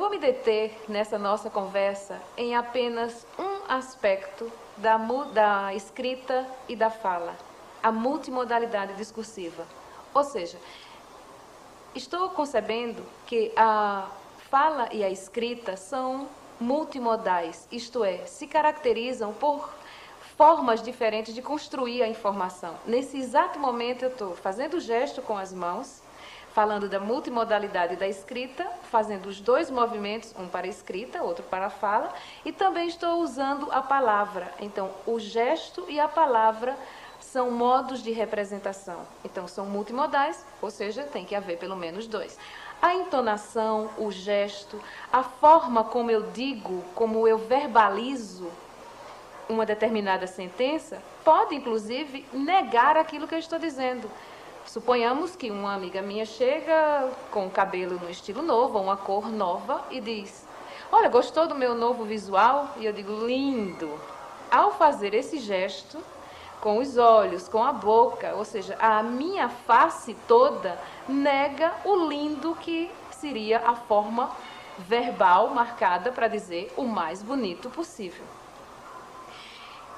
vou me deter nessa nossa conversa em apenas um aspecto da escrita e da fala, a multimodalidade discursiva. Ou seja, estou concebendo que a fala e a escrita são multimodais, isto é, se caracterizam por formas diferentes de construir a informação. Nesse exato momento eu estou fazendo o gesto com as mãos, falando da multimodalidade da escrita, fazendo os dois movimentos, um para a escrita, outro para a fala, e também estou usando a palavra. Então, o gesto e a palavra são modos de representação. Então, são multimodais, ou seja, tem que haver pelo menos dois. A entonação, o gesto, a forma como eu digo, como eu verbalizo uma determinada sentença, pode, inclusive, negar aquilo que eu estou dizendo. Suponhamos que uma amiga minha chega com o cabelo no estilo novo, ou uma cor nova, e diz: olha, gostou do meu novo visual? E eu digo: lindo. Ao fazer esse gesto, com os olhos, com a boca, ou seja, a minha face toda nega o lindo que seria a forma verbal marcada para dizer o mais bonito possível.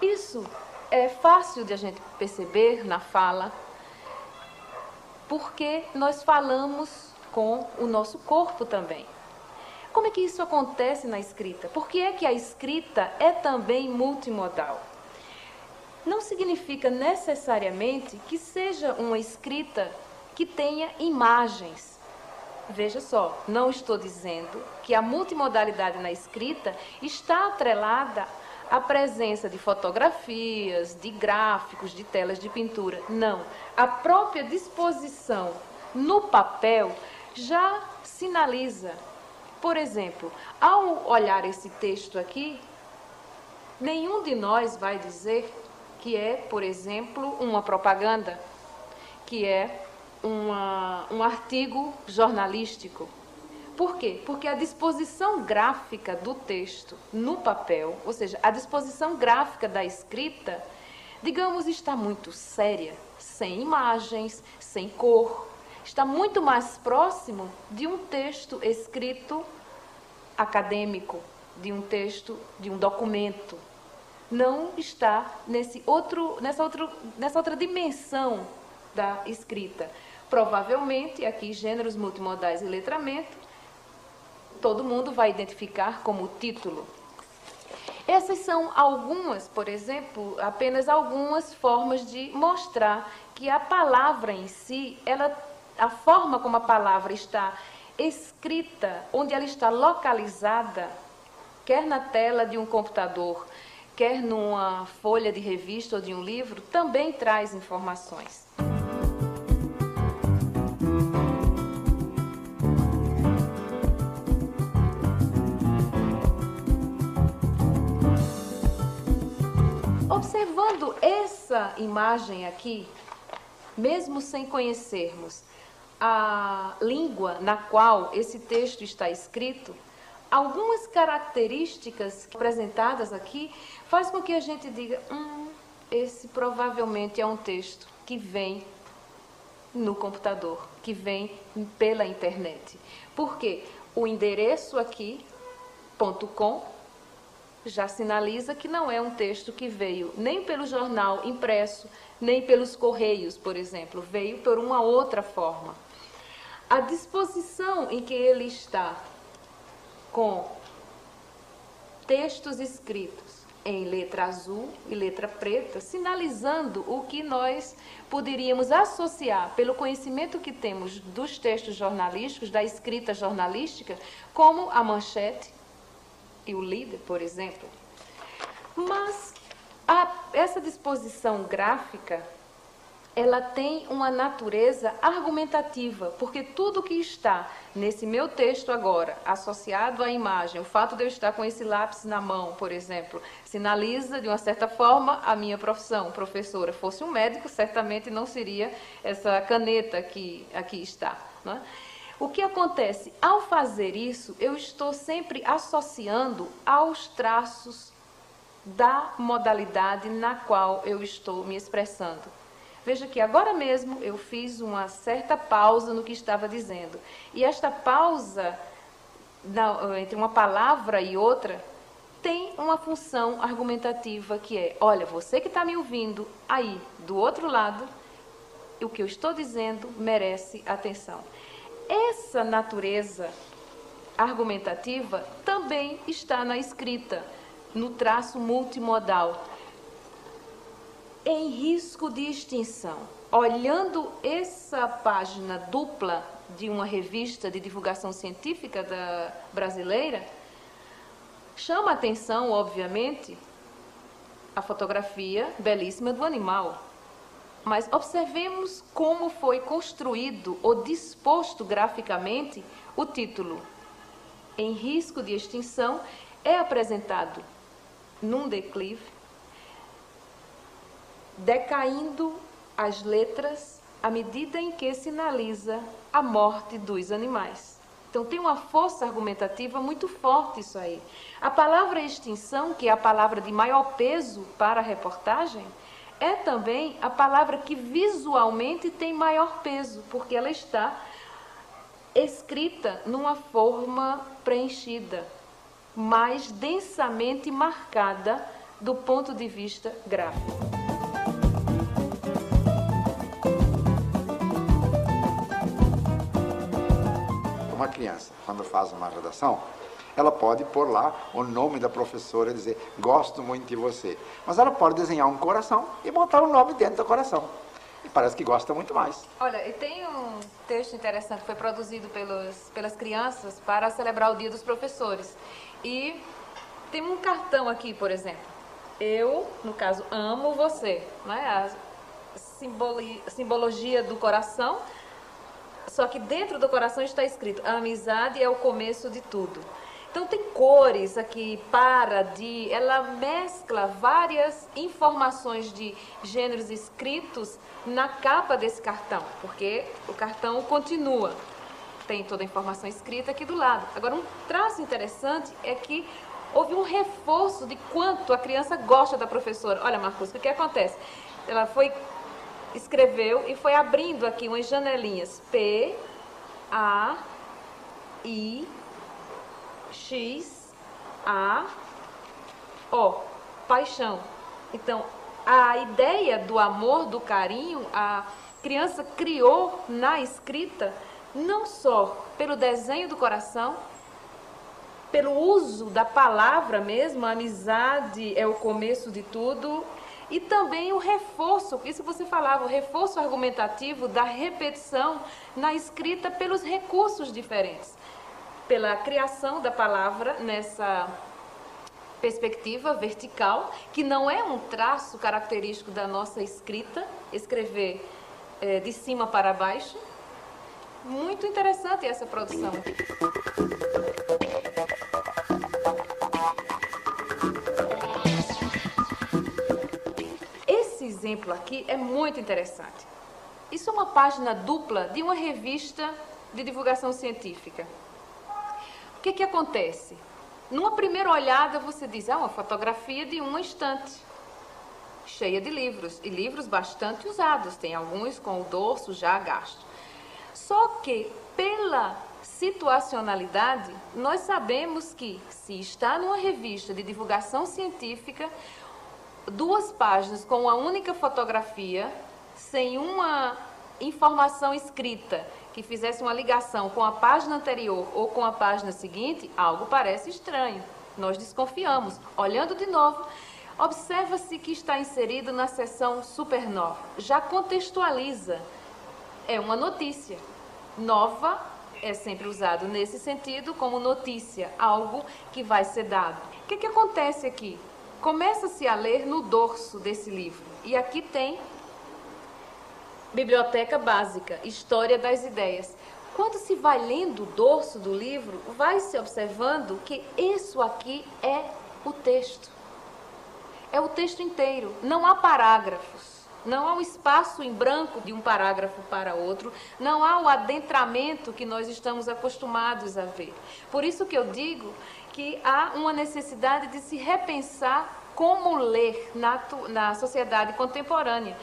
Isso é fácil de a gente perceber na fala, porque nós falamos com o nosso corpo também. Como é que isso acontece na escrita? Por que é que a escrita é também multimodal? Não significa necessariamente que seja uma escrita que tenha imagens. Veja só, não estou dizendo que a multimodalidade na escrita está atrelada à presença de fotografias, de gráficos, de telas de pintura. Não. A própria disposição no papel já sinaliza. Por exemplo, ao olhar esse texto aqui, nenhum de nós vai dizer que é, por exemplo, uma propaganda, que é um artigo jornalístico. Por quê? Porque a disposição gráfica do texto no papel, ou seja, a disposição gráfica da escrita, digamos, está muito séria, sem imagens, sem cor. Está muito mais próximo de um texto escrito acadêmico, de um texto, de um documento. Não está nessa outra dimensão da escrita. Provavelmente, aqui, gêneros multimodais e letramento, todo mundo vai identificar como título. Essas são algumas, por exemplo, apenas algumas formas de mostrar que a palavra em si, a forma como a palavra está escrita, onde ela está localizada, quer na tela de um computador, quer numa folha de revista ou de um livro, também traz informações. Observando essa imagem aqui, mesmo sem conhecermos a língua na qual esse texto está escrito, algumas características apresentadas aqui faz com que a gente diga: esse provavelmente é um texto que vem no computador, que vem pela internet. Por quê? O endereço aqui, .com, já sinaliza que não é um texto que veio nem pelo jornal impresso, nem pelos correios, por exemplo, veio por uma outra forma. A disposição em que ele está com textos escritos em letra azul e letra preta, sinalizando o que nós poderíamos associar, pelo conhecimento que temos dos textos jornalísticos, da escrita jornalística, como a manchete e o líder, por exemplo. Mas essa disposição gráfica, ela tem uma natureza argumentativa, porque tudo que está nesse meu texto agora, associado à imagem, o fato de eu estar com esse lápis na mão, por exemplo, sinaliza, de uma certa forma, a minha profissão. Professora, fosse um médico, certamente não seria essa caneta que aqui está, não é? O que acontece? Ao fazer isso, eu estou sempre associando aos traços da modalidade na qual eu estou me expressando. Veja que agora mesmo eu fiz uma certa pausa no que estava dizendo. E esta pausa entre uma palavra e outra, tem uma função argumentativa que é, olha, você que está me ouvindo aí do outro lado, o que eu estou dizendo merece atenção. Essa natureza argumentativa também está na escrita, no traço multimodal, em risco de extinção. Olhando essa página dupla de uma revista de divulgação científica brasileira, chama a atenção, obviamente, a fotografia belíssima do animal. Mas observemos como foi construído ou disposto graficamente o título. Em risco de extinção é apresentado num declive, decaindo as letras à medida em que sinaliza a morte dos animais. Então tem uma força argumentativa muito forte isso aí. A palavra extinção, que é a palavra de maior peso para a reportagem, é também a palavra que visualmente tem maior peso, porque ela está escrita numa forma preenchida, mais densamente marcada do ponto de vista gráfico. Uma criança, quando faz uma redação, ela pode pôr lá o nome da professora e dizer, gosto muito de você. Mas ela pode desenhar um coração e botar o nome dentro do coração. E parece que gosta muito mais. Olha, e tem um texto interessante que foi produzido pelas crianças para celebrar o Dia dos Professores. E tem um cartão aqui, por exemplo. Eu, no caso, amo você. Né? A simbologia do coração. Só que dentro do coração está escrito, a amizade é o começo de tudo. Então tem cores aqui, ela mescla várias informações de gêneros escritos na capa desse cartão, porque o cartão continua, tem toda a informação escrita aqui do lado. Agora, um traço interessante é que houve um reforço de quanto a criança gosta da professora. Olha, Marcos, o que acontece? Ela escreveu e foi abrindo aqui umas janelinhas, P, A, I, X, A, O, paixão. Então, a ideia do amor, do carinho, a criança criou na escrita, não só pelo desenho do coração, pelo uso da palavra mesmo, a amizade é o começo de tudo, e também o reforço, isso você falava, o reforço argumentativo da repetição na escrita pelos recursos diferentes. Pela criação da palavra nessa perspectiva vertical, que não é um traço característico da nossa escrita, escrever de cima para baixo. Muito interessante essa produção aqui. Esse exemplo aqui é muito interessante. Isso é uma página dupla de uma revista de divulgação científica. O que acontece? Numa primeira olhada você diz, uma fotografia de uma estante, cheia de livros, e livros bastante usados, tem alguns com o dorso já gasto. Só que, pela situacionalidade, nós sabemos que, se está numa revista de divulgação científica, 2 páginas com uma única fotografia, sem uma informação escrita que fizesse uma ligação com a página anterior ou com a página seguinte, algo parece estranho. Nós desconfiamos. Olhando de novo, observa-se que está inserido na seção supernova. Já contextualiza. É uma notícia. Nova é sempre usado nesse sentido como notícia, algo que vai ser dado. O que acontece aqui? Começa-se a ler no dorso desse livro. E aqui tem Biblioteca Básica, História das Ideias. Quando se vai lendo o dorso do livro, vai se observando que isso aqui é o texto. É o texto inteiro, não há parágrafos, não há um espaço em branco de um parágrafo para outro, não há o adentramento que nós estamos acostumados a ver. Por isso que eu digo que há uma necessidade de se repensar como ler na sociedade contemporânea.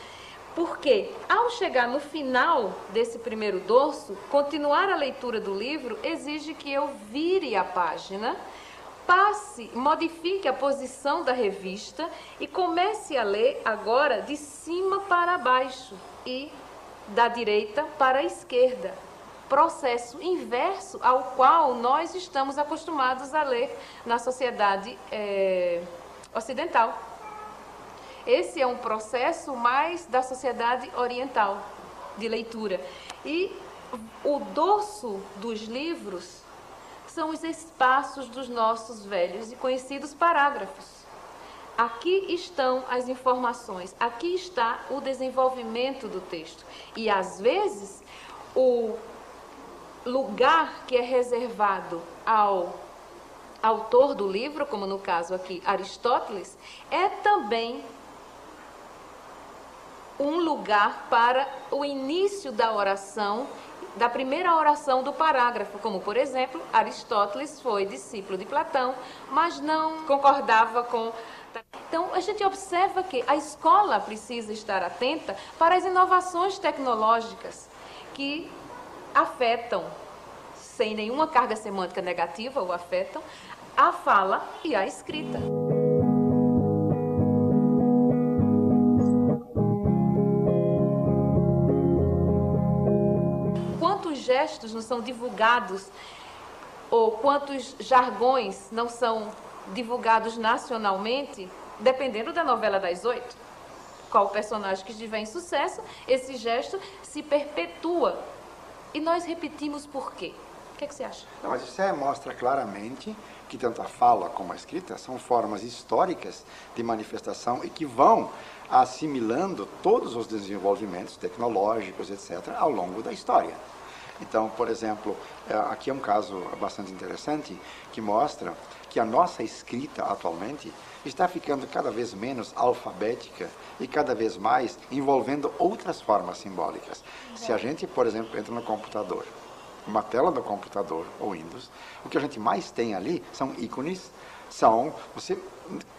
Porque, ao chegar no final desse primeiro dorso, continuar a leitura do livro exige que eu vire a página, modifique a posição da revista e comece a ler agora de cima para baixo e da direita para a esquerda. Processo inverso ao qual nós estamos acostumados a ler na sociedade ocidental. Esse é um processo mais da sociedade oriental, de leitura. E o dorso dos livros são os espaços dos nossos velhos e conhecidos parágrafos. Aqui estão as informações, aqui está o desenvolvimento do texto. E, às vezes, o lugar que é reservado ao autor do livro, como no caso aqui Aristóteles, é também um lugar para o início da oração, da primeira oração do parágrafo, como, por exemplo, Aristóteles foi discípulo de Platão, mas não concordava com... Então, a gente observa que a escola precisa estar atenta para as inovações tecnológicas que afetam, sem nenhuma carga semântica negativa, ou afetam, a fala e a escrita. Quantos gestos não são divulgados, ou quantos jargões não são divulgados nacionalmente, dependendo da novela das 8? Qual personagem que estiver em sucesso, esse gesto se perpetua. E nós repetimos por quê? O que é que você acha? Não, mas isso mostra claramente que tanto a fala como a escrita são formas históricas de manifestação e que vão assimilando todos os desenvolvimentos tecnológicos, etc., ao longo da história. Então, por exemplo, aqui é um caso bastante interessante que mostra que a nossa escrita atualmente está ficando cada vez menos alfabética e cada vez mais envolvendo outras formas simbólicas. Se a gente, por exemplo, entra no computador, uma tela do computador ou Windows, o que a gente mais tem ali são ícones,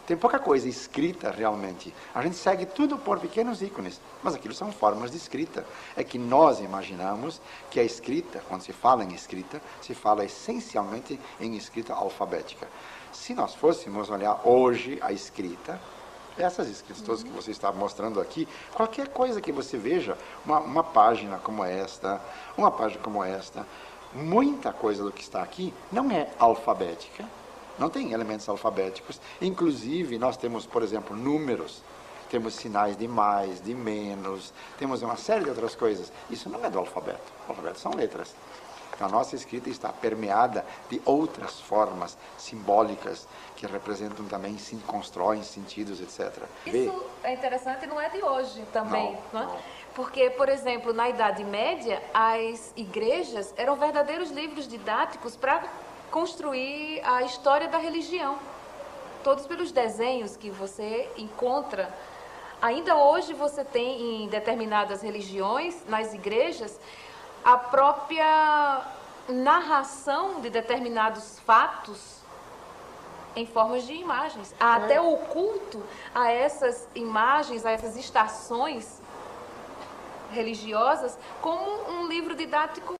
tem pouca coisa escrita realmente. A gente segue tudo por pequenos ícones, mas aquilo são formas de escrita. É que nós imaginamos que a escrita, quando se fala em escrita, se fala essencialmente em escrita alfabética. Se nós fôssemos olhar hoje a escrita, essas escritas todas que você está mostrando aqui, qualquer coisa que você veja, uma página como esta, muita coisa do que está aqui não é alfabética. Não tem elementos alfabéticos. Inclusive, nós temos, por exemplo, números, temos sinais de mais, de menos, temos uma série de outras coisas. Isso não é do alfabeto. O alfabeto são letras. Então, a nossa escrita está permeada de outras formas simbólicas que representam também, constroem sentidos, etc. Isso é interessante, não é de hoje também, não é? Porque, por exemplo, na Idade Média, as igrejas eram verdadeiros livros didáticos para construir a história da religião. Todos pelos desenhos que você encontra. Ainda hoje você tem em determinadas religiões, nas igrejas, a própria narração de determinados fatos em formas de imagens. Há até o culto a essas imagens, a essas estações religiosas, como um livro didático